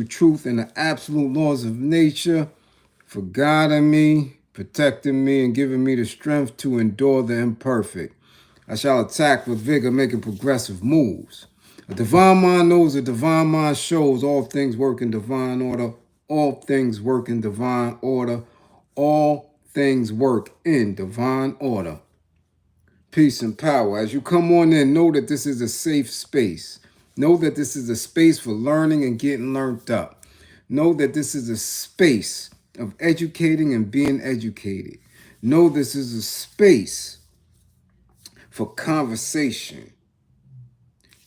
truth and the absolute laws of nature, for guiding me, protecting me, and giving me the strength to endure the imperfect. I shall attack with vigor, making progressive moves. A divine mind knows, a divine mind shows. All things work in divine order. All things work in divine order. All things work in divine order. Peace and power. As you come on in, know that this is a safe space. Know that this is a space for learning and getting learned up. Know that this is a space of educating and being educated. Know this is a space for conversation,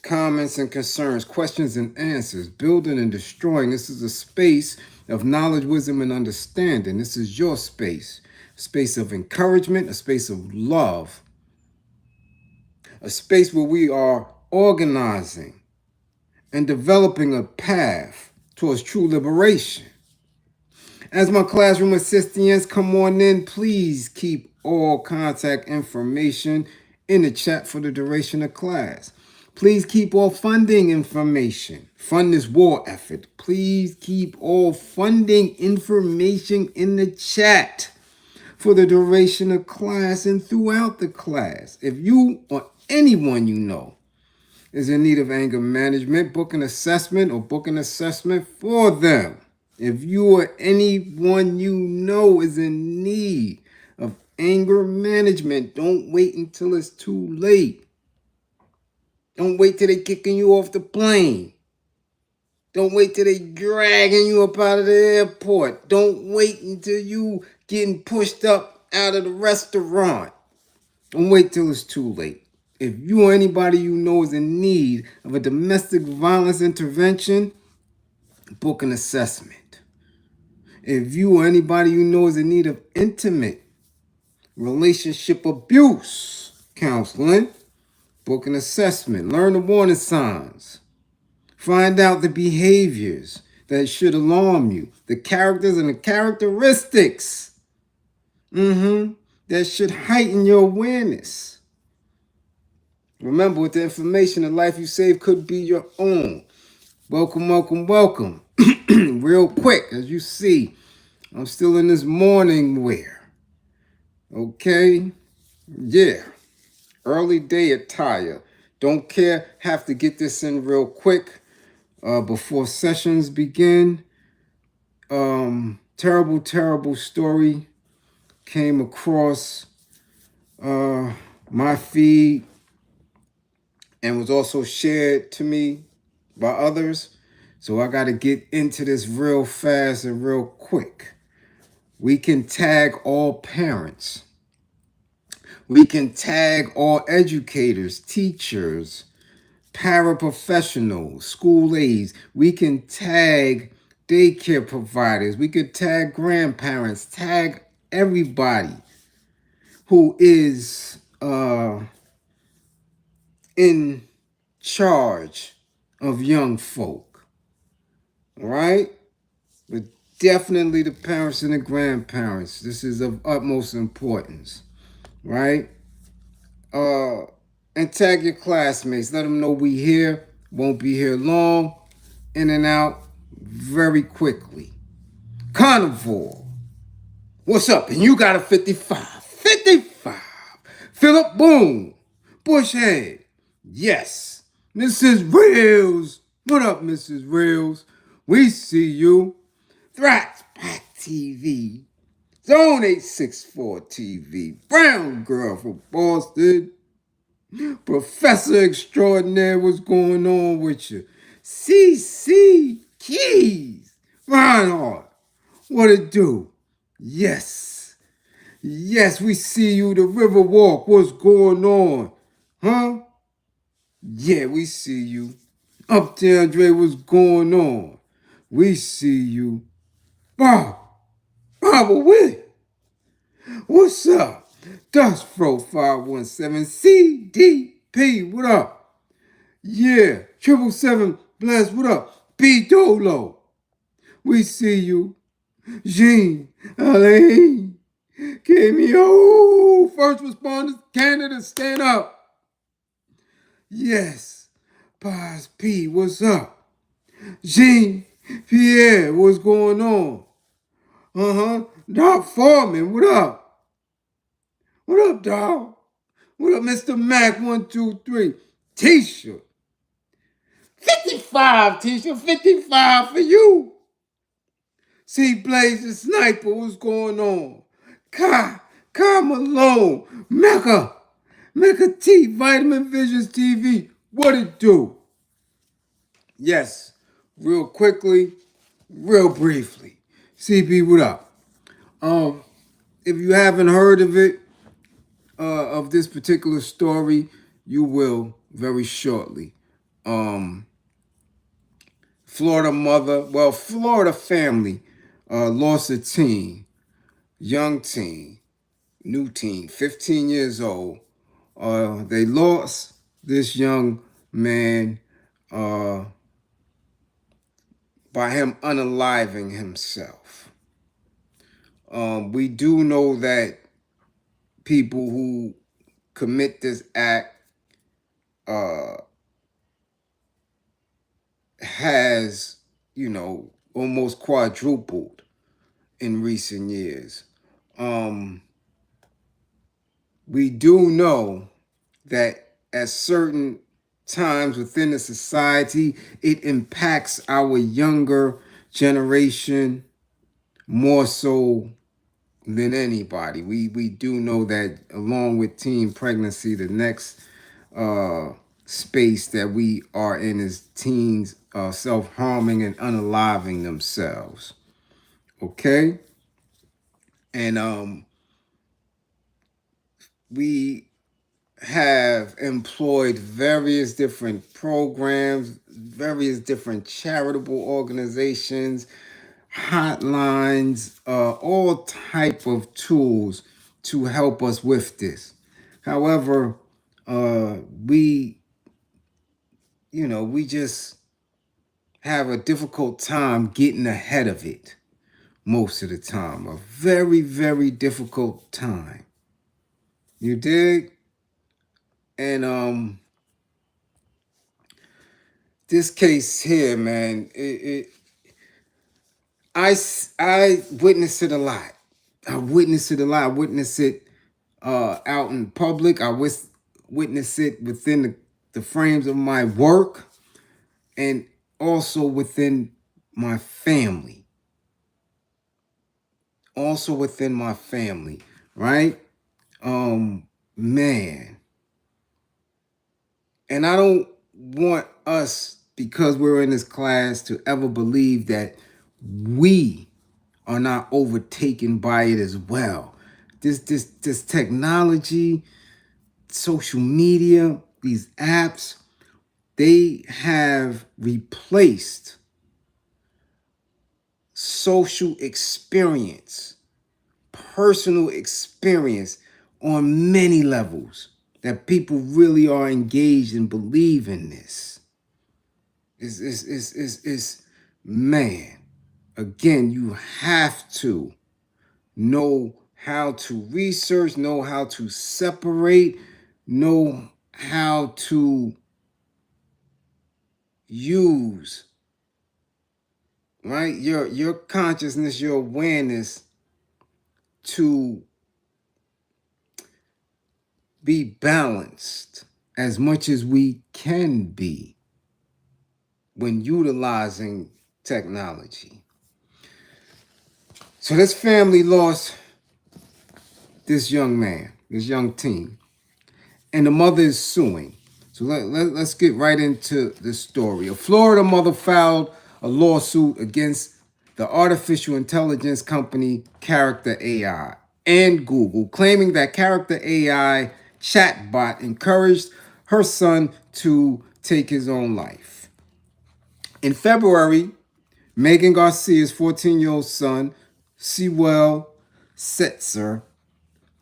comments and concerns, questions and answers, building and destroying. This is a space of knowledge, wisdom, and understanding. This is your space, a space of encouragement, a space of love, a space where we are organizing and developing a path towards true liberation. As my classroom assistants come on in, please keep all contact information in the chat for the duration of class. Please keep all funding information. Fund this war effort. Please keep all funding information in the chat for the duration of class and throughout the class. If you or anyone you know is in need of anger management, book an assessment or book an assessment for them. If you or anyone you know is in need of anger management, don't wait until it's too late. Don't wait till they kicking you off the plane. Don't wait till they dragging you up out of the airport. Don't wait until you getting pushed up out of the restaurant. Don't wait till it's too late. If you or anybody you know is in need of a domestic violence intervention, book an assessment. If you or anybody you know is in need of intimate relationship abuse counseling, book an assessment. Learn the warning signs. Find out the behaviors that should alarm you, the characters and the characteristics that should heighten your awareness. Remember, with the information, the life you save could be your own. Welcome, welcome, welcome. Real quick, as you see, I'm still in this morning wear. Okay? Yeah. Early day attire. Don't care. Have to get this in real quick before sessions begin. Terrible, terrible story came across my feed and was also shared to me by others. So I got to get into this real fast and real quick. We can tag all parents. We can tag all educators, teachers, paraprofessionals, school aides. We can tag daycare providers. We could tag grandparents, tag everybody who is in charge of young folk. All right? But definitely the parents and the grandparents. This is of utmost importance. Right? And tag your classmates. Let them know we here. Won't be here long. In and out very quickly. Carnivore. What's up? And you got a 55. 55. Philip Boone. Bushhead. Yes. Mrs. Reels. What up, Mrs. Reels? We see you. Thrax Pack TV. Zone 864 TV. Brown girl from Boston. Professor Extraordinaire, what's going on with you? CC Keys. Reinhardt, what it do? Yes. Yes, we see you. The River Walk, what's going on? Huh? Yeah, we see you. Uptown Dre, what's going on? We see you. Bob. Bob, wait. What's up? Dust Fro 517 CDP, what up? Yeah, 777 Bless, what up? B Dolo, we see you. Jean, Alain, Cameo, first responders, Canada, stand up. Yes, Paz P, what's up? Jean, Pierre, what's going on? Doc Foreman, what up? What up, dog? What up, Mr. Mac 123? T-shirt. 55 t-shirt, 55 for you. See Blaze the Sniper, what's going on? Kai Malone, Mecca T, Vitamin Visions TV, what it do? Yes, real quickly, real briefly. CB, what up? Um, if you haven't heard of it, of this particular story, you will very shortly. Um, Florida family lost a teen, young teen, new teen, 15 years old. They lost this young man uh, by him unaliving himself. We do know that people who commit this act uh, has, almost quadrupled in recent years. We do know that at certain times within the society, it impacts our younger generation more so than anybody. We do know that along with teen pregnancy, the next space that we are in is teens self-harming and unaliving themselves. Okay? And we have employed various different programs, various different charitable organizations, hotlines, all type of tools to help us with this. However, we we just have a difficult time getting ahead of it most of the time. A very, very difficult time. You dig? And this case here, man, I witnessed it a lot. I witnessed it a lot. I witnessed it out in public. I witnessed it within the frames of my work and also within my family. Also within my family, right? Man. And I don't want us, because we're in this class, to ever believe that we are not overtaken by it as well. This technology, social media, these apps, they have replaced social experience, personal experience on many levels that people really are engaged and believe in this. Is man. Again, you have to know how to research, know how to separate, know how to use, right? Your consciousness, your awareness to be balanced as much as we can be when utilizing technology. So this family lost this young man, this young teen, and the mother is suing. So let's get right into the story. A Florida mother filed a lawsuit against the artificial intelligence company Character AI and Google, claiming that Character AI chatbot encouraged her son to take his own life. In February, Megan Garcia's 14-year-old son, Sewell Setzer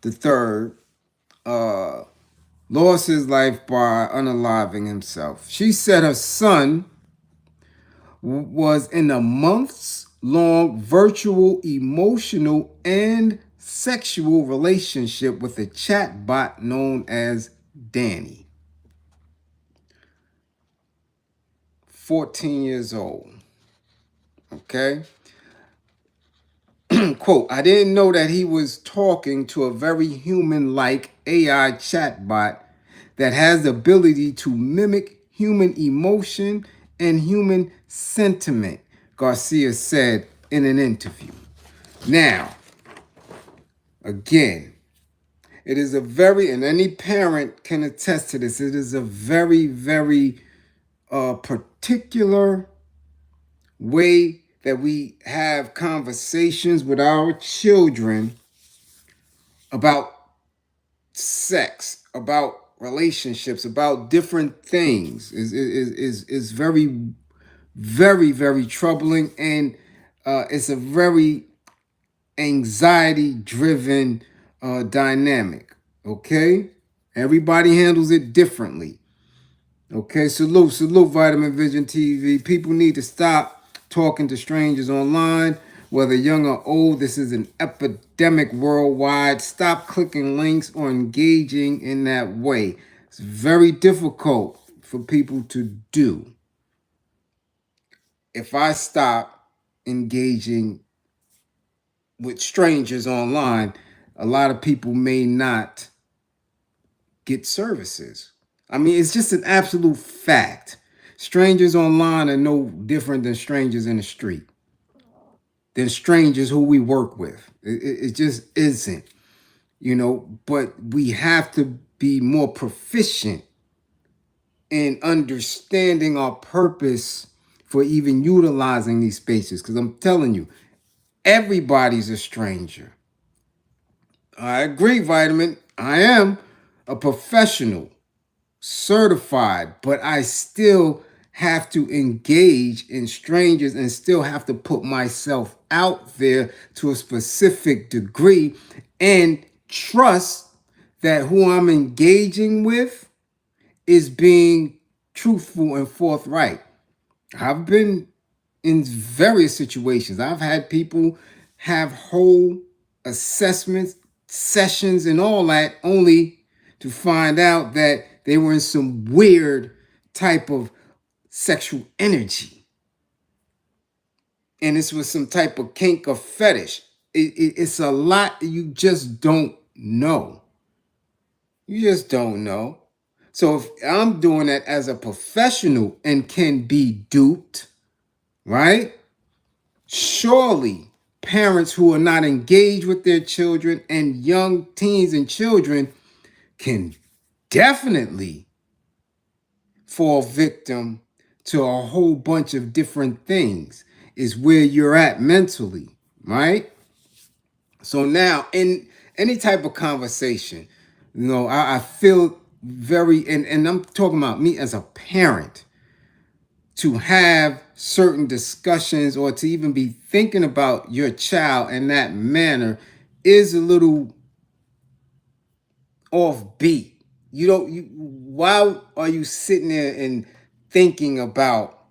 III, lost his life by unaliving himself. She said her son was in a months-long virtual, emotional, and sexual relationship with a chatbot known as Danny, 14 years old. Okay. Quote, I didn't know that he was talking to a very human-like AI chatbot that has the ability to mimic human emotion and human sentiment, Garcia said in an interview. Now, again, it is a very, and any parent can attest to this, it is a very, very particular way that we have conversations with our children about sex, about relationships, about different things is very, very, very troubling, and it's a very anxiety driven dynamic. Okay, everybody handles it differently. Okay, salute, Vitamin Vision TV. People need to stop talking to strangers online, whether young or old. This is an epidemic worldwide. Stop clicking links or engaging in that way. It's very difficult for people to do. If I stop engaging with strangers online, a lot of people may not get services. I mean, it's just an absolute fact. Strangers online are no different than strangers in the street, than strangers who we work with. It just isn't, but we have to be more proficient in understanding our purpose for even utilizing these spaces. Because I'm telling you, everybody's a stranger. I agree, Vitamin. I am a professional, certified, but I still have to engage in strangers and still have to put myself out there to a specific degree and trust that who I'm engaging with is being truthful and forthright. I've been in various situations. I've had people have whole assessments, sessions, and all that, only to find out that they were in some weird type of sexual energy. And this was some type of kink or fetish. It's a lot you just don't know. You just don't know. So if I'm doing that as a professional and can be duped, right? Surely parents who are not engaged with their children and young teens and children can definitely fall victim to a whole bunch of different things, is where you're at mentally, right? So now in any type of conversation, I feel very, and I'm talking about me as a parent, to have certain discussions or to even be thinking about your child in that manner is a little offbeat. Why are you sitting there and thinking about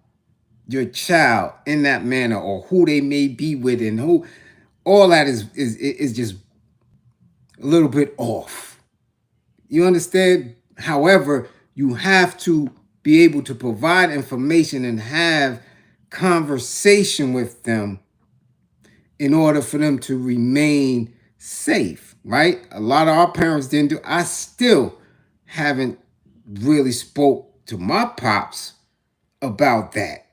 your child in that manner, or who they may be with, and who all that is just a little bit off. You understand? However, you have to be able to provide information and have conversation with them in order for them to remain safe, right? A lot of our parents didn't do. I still haven't really spoke to my pops about that.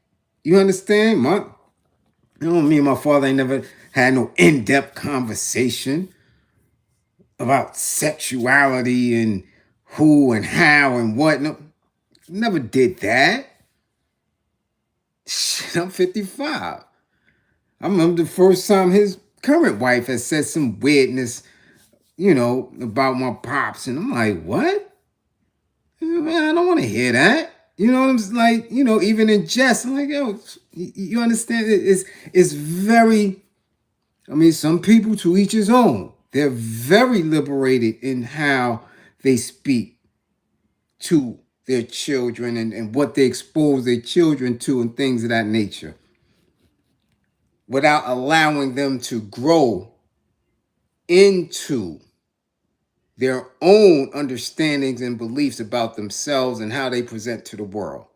You understand? Me and my father ain't never had no in-depth conversation about sexuality and who and how and what. No, never did that. Shit, I'm 55. I remember the first time his current wife had said some weirdness, about my pops. And I'm like, what? Man, I don't want to hear that. You know what I'm like, even in jest, I'm like, yo, you understand? It's very, I mean, some people to each his own. They're very liberated in how they speak to their children and what they expose their children to and things of that nature, without allowing them to grow into their own understandings and beliefs about themselves and how they present to the world.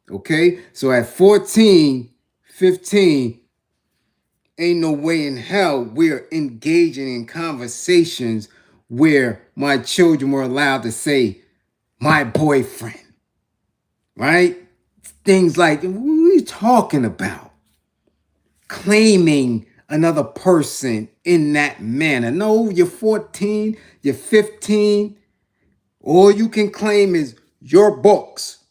Okay? So at 14, 15, ain't no way in hell we're engaging in conversations where my children were allowed to say, my boyfriend, right? Things like, what are you talking about? Claiming another person in that manner. No, you're 14, you're 15. All you can claim is your books,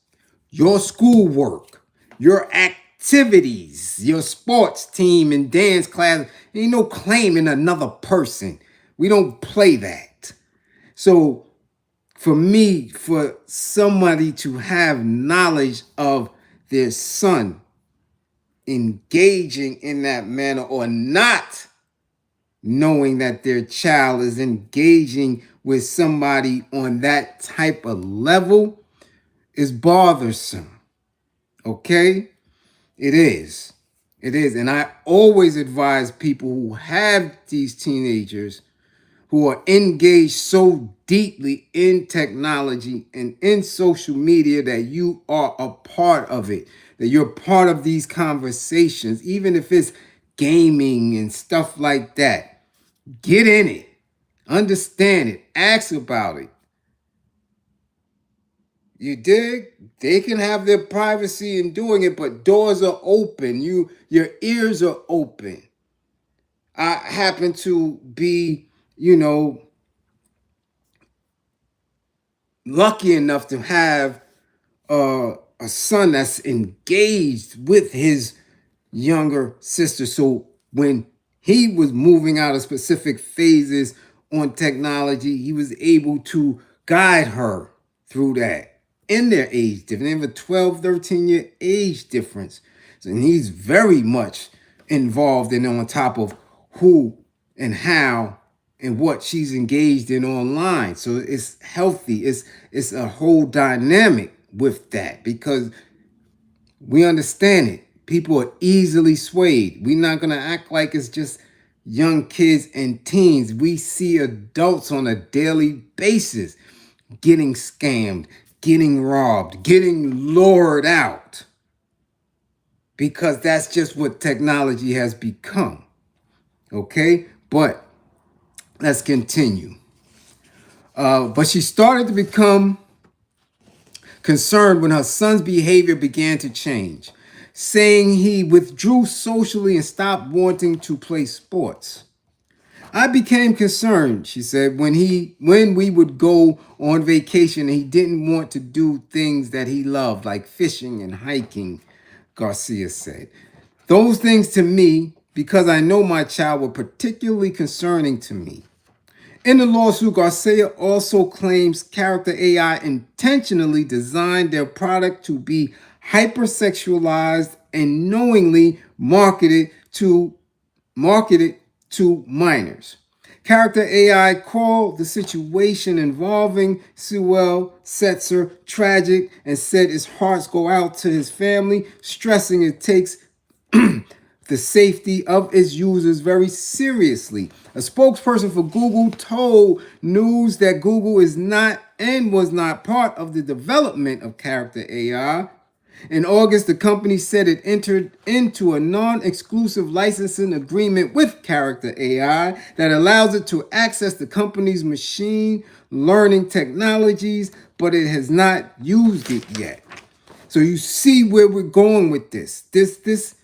your schoolwork, your activities, your sports team and dance class. Ain't no claiming another person. We don't play that. So for me, for somebody to have knowledge of their son engaging in that manner or not knowing that their child is engaging with somebody on that type of level is bothersome. Okay? It is. It is. And I always advise people who have these teenagers who are engaged so deeply in technology and in social media that you are a part of it, that you're part of these conversations, even if it's gaming and stuff like that. Get in it, understand it, ask about it. You dig? They can have their privacy in doing it, but doors are open. Your ears are open. I happen to be, lucky enough to have a son that's engaged with his younger sister. So when he was moving out of specific phases on technology, he was able to guide her through that in their age difference. They have a 12, 13-year age difference. And he's very much involved and on top of who and how and what she's engaged in online. So it's healthy. It's a whole dynamic with that because we understand it. People are easily swayed. We're not going to act like it's just young kids and teens. We see adults on a daily basis getting scammed, getting robbed, getting lured out because that's just what technology has become. Okay? But let's continue. But she started to become concerned when her son's behavior began to change, saying he withdrew socially and stopped wanting to play sports. I became concerned, she said, when we would go on vacation and he didn't want to do things that he loved, like fishing and hiking, Garcia said. Those things to me, because I know my child, were particularly concerning to me. In the lawsuit, Garcia also claims Character AI intentionally designed their product to be hypersexualized and knowingly marketed to minors. Character AI called the situation involving Sewell Setzer tragic and said his hearts go out to his family, stressing it takes the safety of its users very seriously. A spokesperson for Google told News that Google is not and was not part of the development of Character AI. In August, the company said it entered into a non-exclusive licensing agreement with Character AI that allows it to access the company's machine learning technologies, but it has not used it yet. So you see where we're going with this. This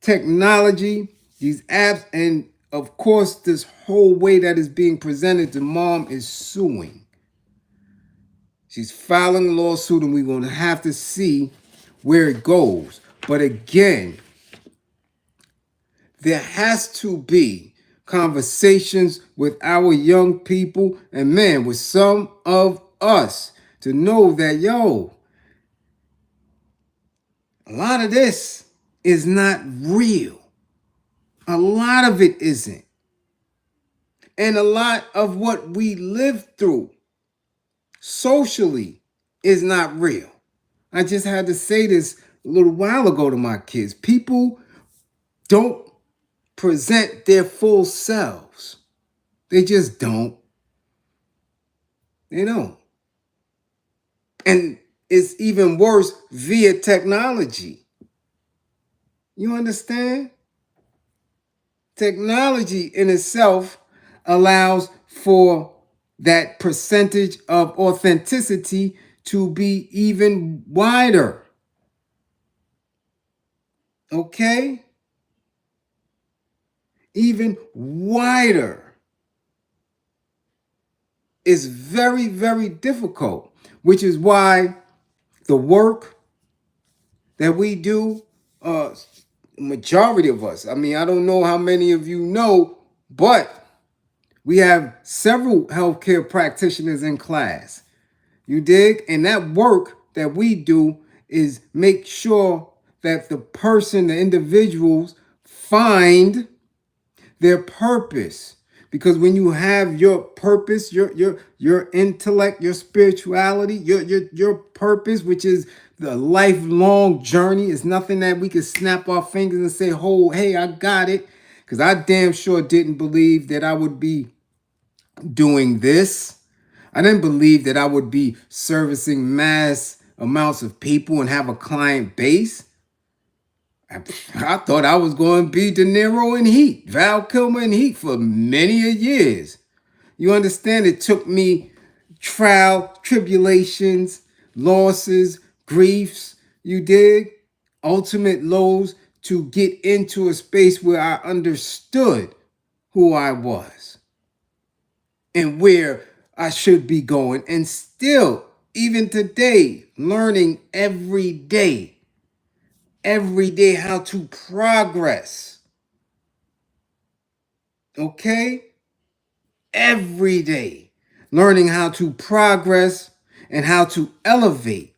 technology, these apps, and of course, this whole way that is being presented, the mom is suing. She's filing a lawsuit, and we're going to have to see where it goes. But again, there has to be conversations with our young people and, man, with some of us to know that, yo, a lot of this is not real. A lot of it isn't. And a lot of what we live through socially is not real. I just had to say this a little while ago to my kids. People don't present their full selves. They just don't. They don't. And it's even worse via technology. You understand? technology in itself allows for that percentage of authenticity to be even wider. Okay? Even wider. Is very, very difficult, which is why the work that we do, majority of us, I mean, I don't know how many of you know, but we have several healthcare practitioners in class. You dig? And that work that we do is make sure that the person, the individuals, find their purpose. Because when you have your purpose, your intellect, your spirituality, your purpose, which is the lifelong journey, is nothing that we can snap our fingers and say, "Oh, hey, I got it." Because I damn sure didn't believe that I would be doing this. I didn't believe that I would be servicing mass amounts of people and have a client base. I thought I was going to be De Niro in Heat, Val Kilmer in Heat for many a years. You understand? It took me trial, tribulations, losses, griefs, you dig? Ultimate lows to get into a space where I understood who I was and where I should be going. And still, even today, learning every day how to progress. Okay? Every day. Learning how to progress and how to elevate.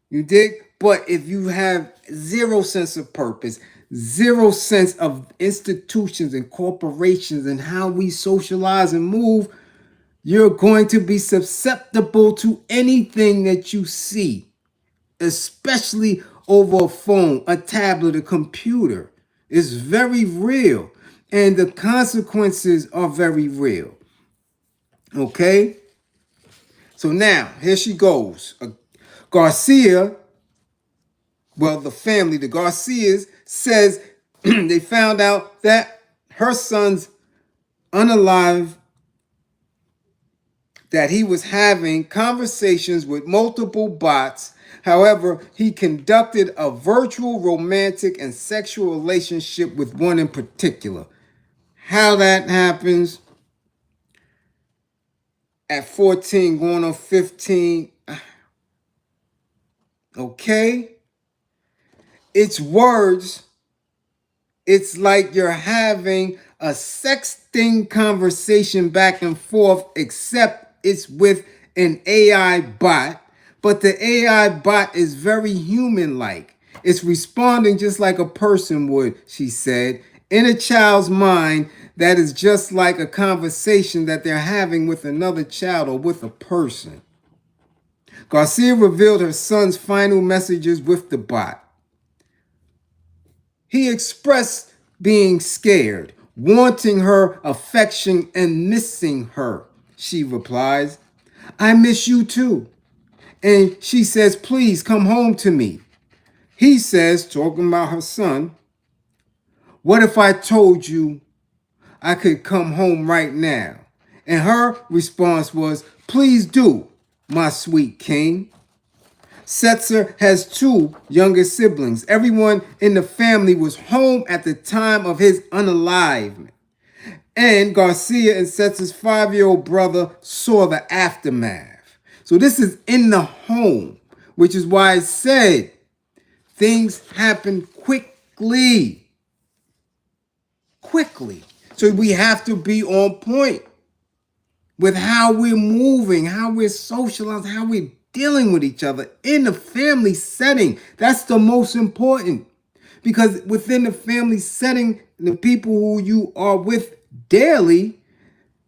You dig? But if you have zero sense of purpose, zero sense of institutions and corporations and how we socialize and move, you're going to be susceptible to anything that you see, especially over a phone, a tablet, a computer. It's very real. And the consequences are very real. Okay? So now, here she goes. Garcia, well, the family, the Garcias, says they found out that her son's unalive, that he was having conversations with multiple bots. However, he conducted a virtual romantic and sexual relationship with one in particular. How that happens at 14 going on 15, okay? It's words. It's like you're having a sexting conversation back and forth, except it's with an AI bot. But the AI bot is very human-like. It's responding just like a person would, she said. In a child's mind, that is just like a conversation that they're having with another child or with a person. Garcia revealed her son's final messages with the bot. He expressed being scared, wanting her affection and missing her. She replies, "I miss you too." And she says, "Please come home to me." He says, talking about her son, "What if I told you I could come home right now?" And her response was, "Please do, my sweet king." Setzer has two younger siblings. Everyone in the family was home at the time of his unalivement. And Garcia and Setzer's 5-year-old brother saw the aftermath. So this is in the home, which is why I said things happen quickly. Quickly. So we have to be on point with how we're moving, how we're socializing, how we're dealing with each other in the family setting. That's the most important. Because within the family setting, the people who you are with daily,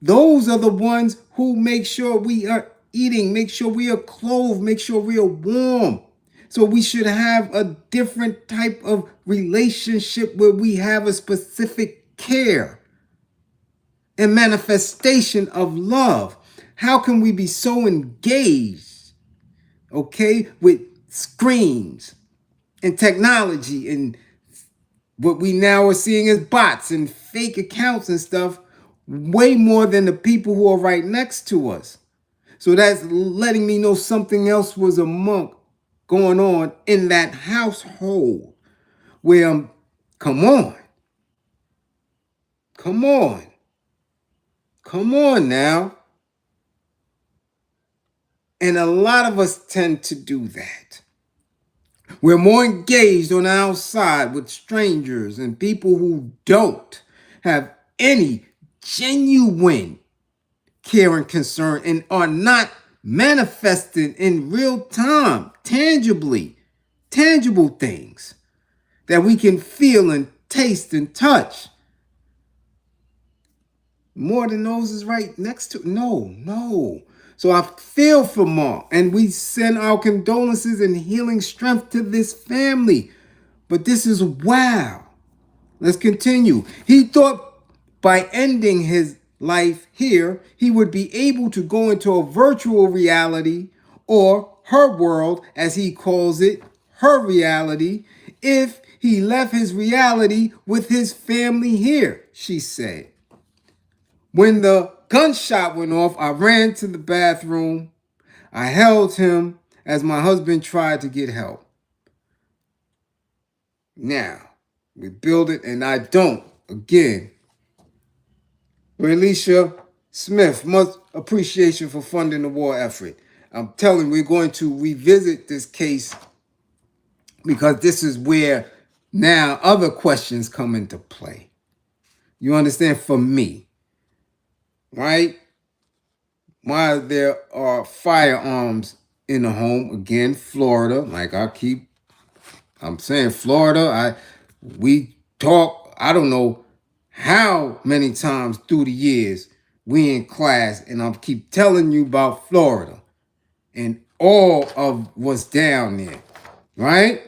those are the ones who make sure we are eating, make sure we are clothed, make sure we are warm. So we should have a different type of relationship where we have a specific care and manifestation of love. How can we be so engaged, okay, with screens and technology and what we now are seeing as bots and fake accounts and stuff way more than the people who are right next to us. So that's letting me know something else was among going on in that household where come on, come on, come on now. And a lot of us tend to do that. We're more engaged on the outside with strangers and people who don't have any genuine care and concern and are not manifested in real time, tangible things that we can feel and taste and touch. More than those is right next to. No. So I feel for Mark, and we send our condolences and healing strength to this family. But this is wow. Let's continue. He thought by ending his life here, he would be able to go into a virtual reality, or her world, as he calls it, her reality, if he left his reality with his family here, she said. When the gunshot went off, I ran to the bathroom. I held him as my husband tried to get help. Now, we build it, and I don't. Again, Alicia Smith, much appreciation for funding the war effort. I'm telling you, we're going to revisit this case because this is where now other questions come into play. You understand? For me, right? Why there are firearms in the home. Again, Florida, like I'm saying Florida. We talk, I don't know how many times through the years we in class, and I keep telling you about Florida and all of what's down there, right?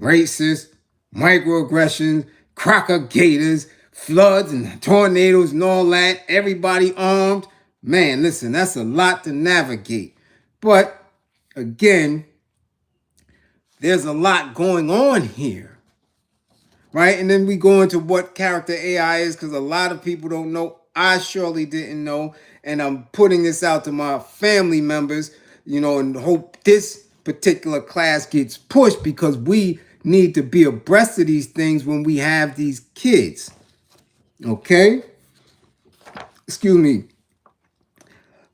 Racist, microaggressions, crocker gators, floods and tornadoes and all that, everybody armed. Man, listen, that's a lot to navigate. But again, there's a lot going on here, right? And then we go into what character AI is because a lot of people don't know. I surely didn't know. And I'm putting this out to my family members, and hope this particular class gets pushed because we need to be abreast of these things when we have these kids. Okay? Excuse me.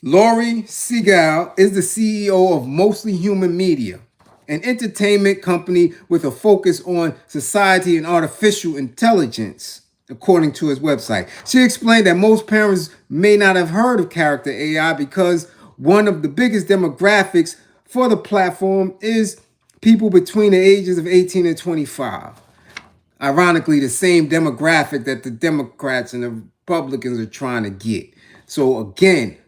Laurie Segal is the CEO of Mostly Human Media, an entertainment company with a focus on society and artificial intelligence, according to his website. She explained that most parents may not have heard of character AI because one of the biggest demographics for the platform is people between the ages of 18 and 25. Ironically, the same demographic that the Democrats and the Republicans are trying to get. So again,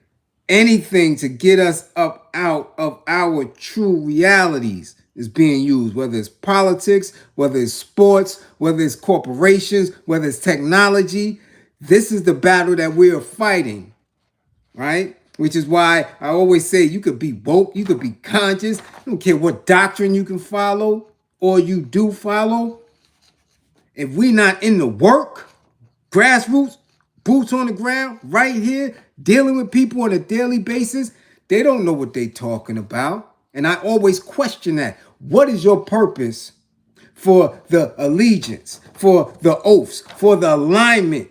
anything to get us up out of our true realities is being used, whether it's politics, whether it's sports, whether it's corporations, whether it's technology. This is the battle that we are fighting, right? Which is why I always say you could be woke, you could be conscious. I don't care what doctrine you can follow or you do follow. If we not in the work, grassroots, boots on the ground, right here, dealing with people on a daily basis, they don't know what they talking about. And I always question that. What is your purpose for the allegiance, for the oaths, for the alignment,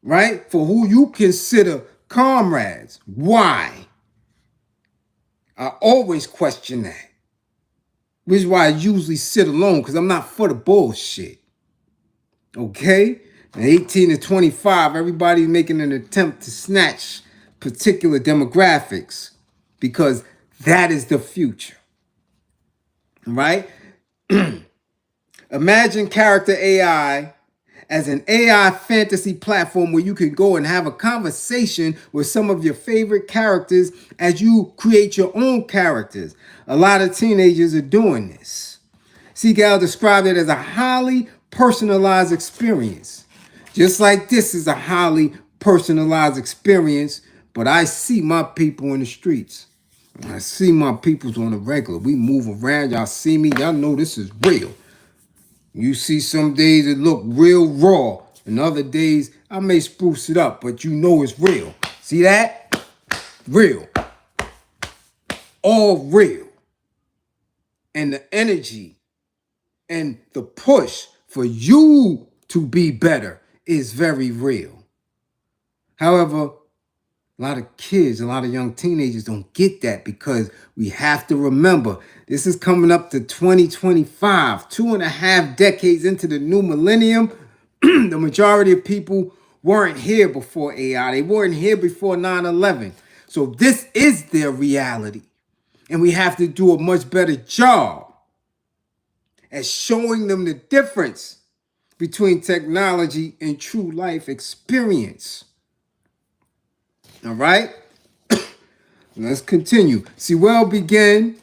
right? For who you consider comrades? Why? I always question that. Which is why I usually sit alone, because I'm not for the bullshit. Okay? 18 to 25, everybody's making an attempt to snatch particular demographics because that is the future. Right? Imagine character AI as an AI fantasy platform where you can go and have a conversation with some of your favorite characters as you create your own characters. A lot of teenagers are doing this. Segal described it as a highly personalized experience. Just like this is a highly personalized experience, but I see my people in the streets. I see my peoples on the regular. We move around. Y'all see me. Y'all know this is real. You see some days it look real raw, and other days I may spruce it up, but you know it's real. See that? Real. All real. And the energy and the push for you to be better is very real. However, a lot of kids, a lot of young teenagers don't get that because we have to remember this is coming up to 2025, 2.5 decades into the new millennium. The majority of people weren't here before AI. They weren't here before 9/11. So this is their reality. And we have to do a much better job at showing them the difference between technology and true life experience. All right? Let's continue. Sewell began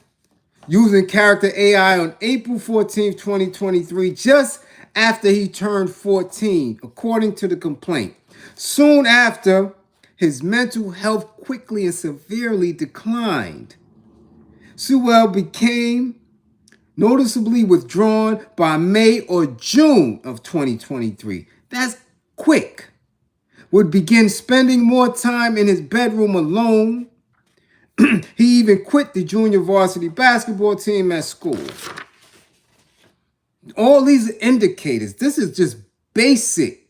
using character AI on April 14th, 2023, just after he turned 14, according to the complaint. Soon after, his mental health quickly and severely declined. Sewell became noticeably withdrawn by May or June of 2023. That's quick. Would begin spending more time in his bedroom alone. He even quit the junior varsity basketball team at school. All these indicators, this is just basic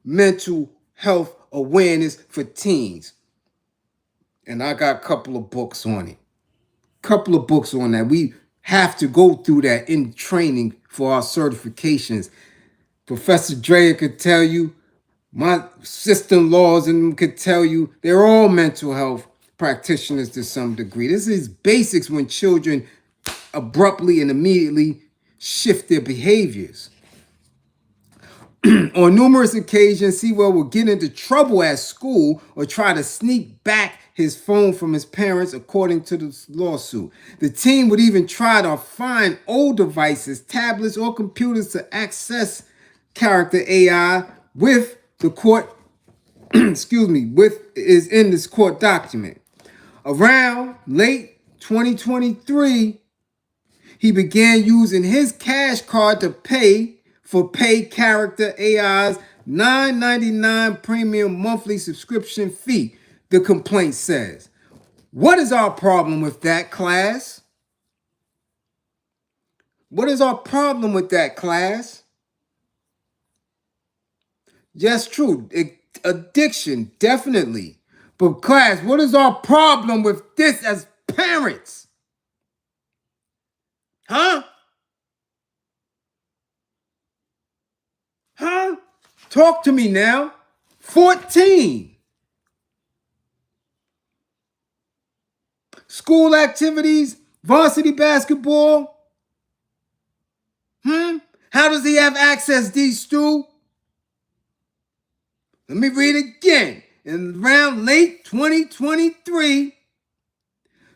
mental health awareness for teens. And I got a couple of books on it. Couple of books on that. We have to go through that in training for our certifications. Professor Drea could tell you, my sister-in-laws and them could tell you, they're all mental health practitioners to some degree. This is basics when children abruptly and immediately shift their behaviors. On numerous occasions, Sewell would get into trouble at school or try to sneak back his phone from his parents, according to the lawsuit. The teen would even try to find old devices, tablets, or computers to access character AI with the court, with is in this court document. Around late 2023, he began using his cash card to pay for paid character AI's $9.99 premium monthly subscription fee, the complaint says. What is our problem with that, class? What is our problem with that, class? Yes, true. Addiction, definitely. But class, what is our problem with this as parents? Huh? Huh? Talk to me now. 14. School activities, varsity basketball. How does he have access, D. Stu? Let me read again. In around late 2023,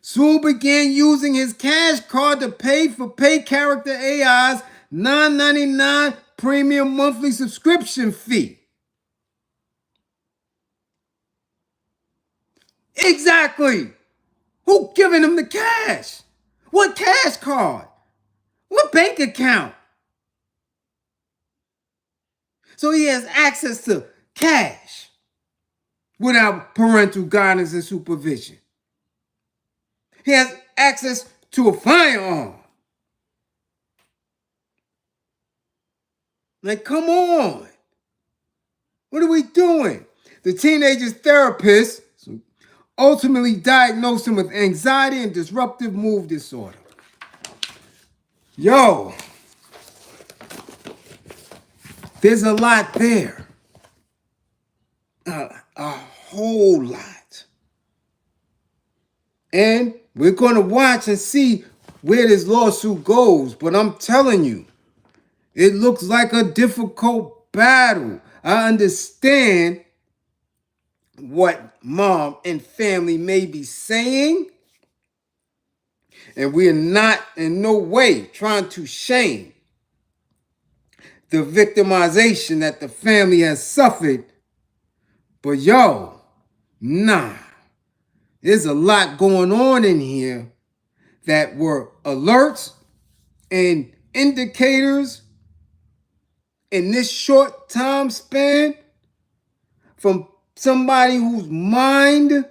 Sewell began using his cash card to pay for paid character AI's $9.99 premium monthly subscription fee. Exactly. Who giving him the cash? What cash card? What bank account? So he has access to cash without parental guidance and supervision. He has access to a firearm. Like, come on. What are we doing? The teenager's therapist ultimately diagnosed him with anxiety and disruptive mood disorder. Yo, there's a lot there. A whole lot. And we're going to watch and see where this lawsuit goes. But I'm telling you, it looks like a difficult battle. I understand what mom and family may be saying. And we are not in no way trying to shame the victimization that the family has suffered. But yo, nah. There's a lot going on in here that were alerts and indicators in this short time span from somebody whose mind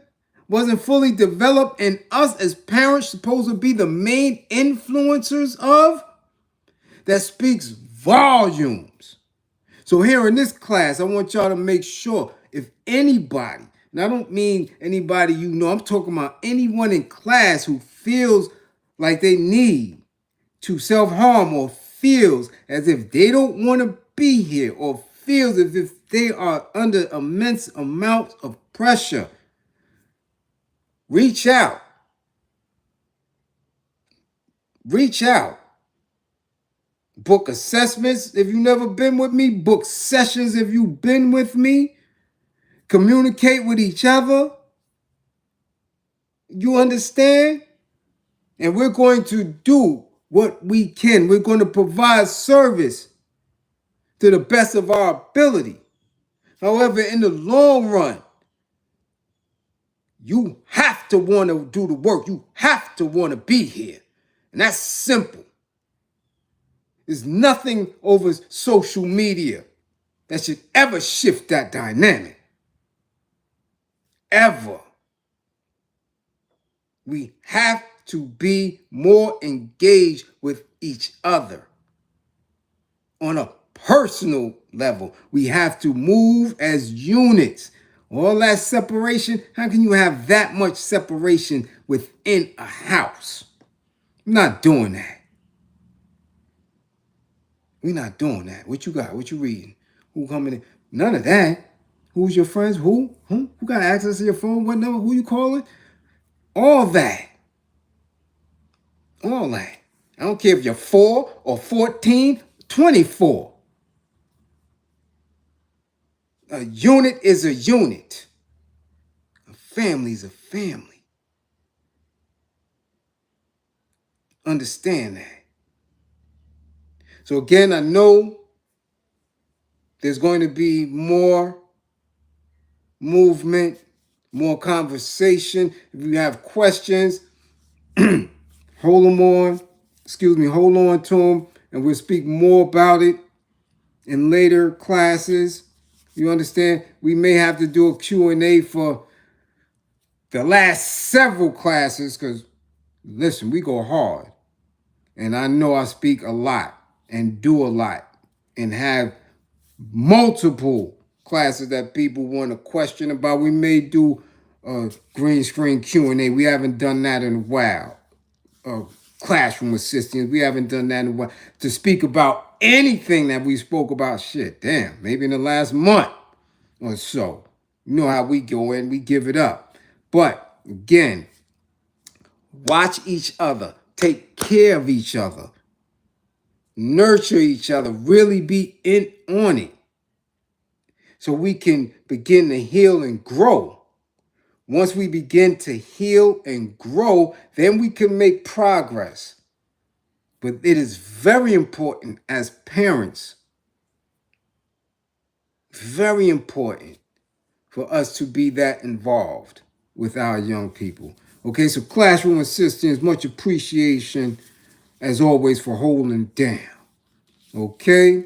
wasn't fully developed and us as parents supposed to be the main influencers of, that speaks volumes. So here in this class, I want y'all to make sure if anybody, and I don't mean anybody you know, I'm talking about anyone in class who feels like they need to self-harm or feels as if they don't want to be here or feels as if they are under immense amounts of pressure, reach out. Reach out. Book assessments if you've never been with me. Book sessions if you've been with me. Communicate with each other. You understand? And we're going to do what we can. We're going to provide service to the best of our ability. However, in the long run, you have to want to do the work. You have to want to be here. And that's simple. There's nothing over social media that should ever shift that dynamic. Ever. We have to be more engaged with each other. On a personal level, we have to move as units. All that separation, how can you have that much separation within a house? I'm not doing that. We're not doing that. What you got? What you reading? Who coming in? None of that. Who's your friends? Who? Who got access to your phone? What number? Who you calling? All that. All that. I don't care if you're 4 or 14, 24. A unit is a unit. A family is a family. Understand that. So again, I know there's going to be more movement, more conversation. If you have questions, hold on to them, and we'll speak more about it in later classes. You understand? We may have to do a Q&A for the last several classes because, listen, we go hard. And I know I speak a lot and do a lot and have multiple classes that people want to question about. We may do a green screen Q&A. We haven't done that in a while. Classroom assistance. We haven't done that in a while. To speak about anything that we spoke about, shit, damn, maybe in the last month or so. You know how we go in, we give it up. But again, watch each other. Take care of each other. Nurture each other. Really be in on it. So we can begin to heal and grow. Once we begin to heal and grow, then we can make progress. But it is very important as parents, very important for us to be that involved with our young people. Okay, so classroom assistants, much appreciation as always for holding down. Okay,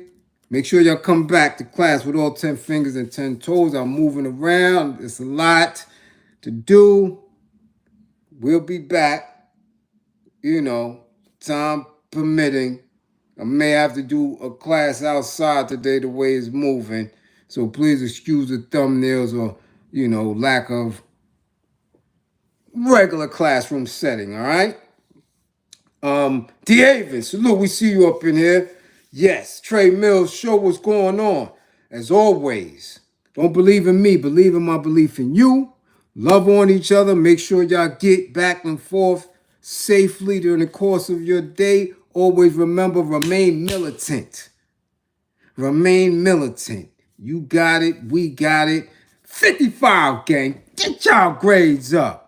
make sure y'all come back to class with all 10 fingers and 10 toes. I'm moving around. It's a lot to do. We'll be back, time permitting. I may have to do a class outside today the way it's moving. So please excuse the thumbnails or, lack of regular classroom setting, all right? Davis, salute, we see you up in here. Yes, Trey Mills, show what's going on. As always, don't believe in me, believe in my belief in you. Love on each other. Make sure y'all get back and forth safely during the course of your day. Always remember, remain militant. Remain militant. You got it. We got it. 55, gang. Get y'all grades up.